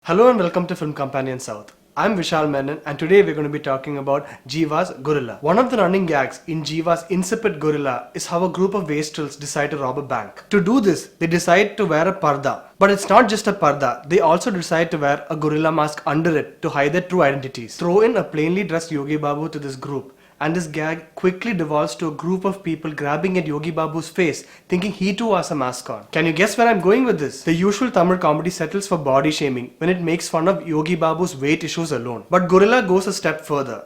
Hello and welcome to Film Companion South. I'm Vishal Menon and today we're going to be talking about Jiiva's Gorilla. One of the running gags in Jiiva's insipid Gorilla is how a group of wastrels decide to rob a bank. To do this, they decide to wear a parda. But it's not just a parda, they also decide to wear a gorilla mask under it to hide their true identities. Throw in a plainly dressed Yogi Babu to this group, and this gag quickly devolves to a group of people grabbing at Yogi Babu's face, thinking he too has a mask on. Can you guess where I'm going with this? The usual Tamil comedy settles for body shaming when it makes fun of Yogi Babu's weight issues alone. But Gorilla goes a step further.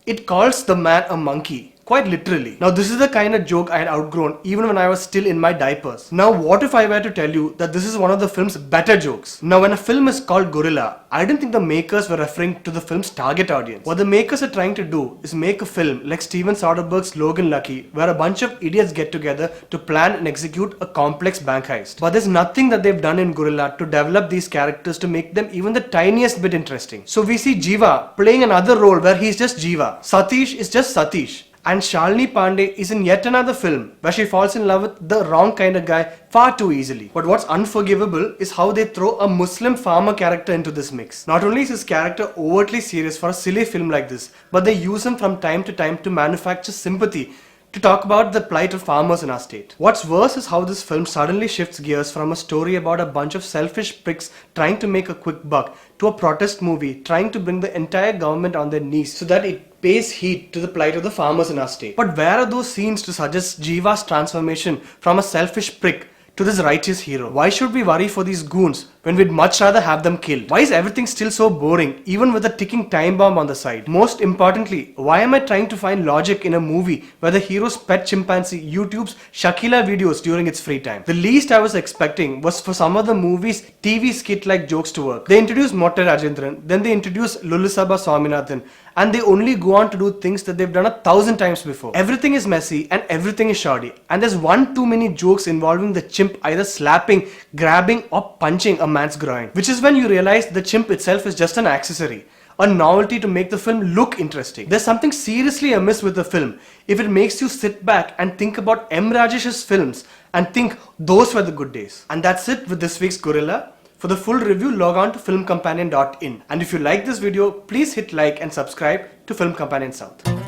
It calls the man a monkey. Quite literally. Now this is the kind of joke I had outgrown even when I was still in my diapers. Now what if I were to tell you that this is one of the film's better jokes? Now when a film is called Gorilla, I didn't think the makers were referring to the film's target audience. What the makers are trying to do is make a film like Steven Soderbergh's Logan Lucky, where a bunch of idiots get together to plan and execute a complex bank heist. But there's nothing that they've done in Gorilla to develop these characters to make them even the tiniest bit interesting. So we see Jiiva playing another role where he's just Jiiva. Sathish is just Sathish. And Shalini Pandey is in yet another film where she falls in love with the wrong kind of guy far too easily. But what's unforgivable is how they throw a Muslim farmer character into this mix. Not only is his character overtly serious for a silly film like this, but they use him from time to time to manufacture sympathy to talk about the plight of farmers in our state. What's worse is how this film suddenly shifts gears from a story about a bunch of selfish pricks trying to make a quick buck to a protest movie trying to bring the entire government on their knees so that it pays heed to the plight of the farmers in our state. But where are those scenes to suggest Jiiva's transformation from a selfish prick to this righteous hero? Why should we worry for these goons when we'd much rather have them killed? Why is everything still so boring, even with a ticking time bomb on the side? Most importantly, why am I trying to find logic in a movie where the hero's pet chimpanzee YouTubes Shakila videos during its free time? The least I was expecting was for some of the movie's TV skit-like jokes to work. They introduce Motte Rajendran, then they introduce Lulusaba Swaminathan, and they only go on to do things that they've done 1,000 times before. Everything is messy and everything is shoddy, and there's one too many jokes involving the chimp either slapping, grabbing or punching a man's groin, which is when you realize the chimp itself is just an accessory, a novelty to make the film look interesting. There's something seriously amiss with the film if it makes you sit back and think about M. Rajesh's films and think those were the good days. And that's it with this week's Gorilla. For the full review, log on to filmcompanion.in. And if you like this video, please hit like and subscribe to Film Companion South.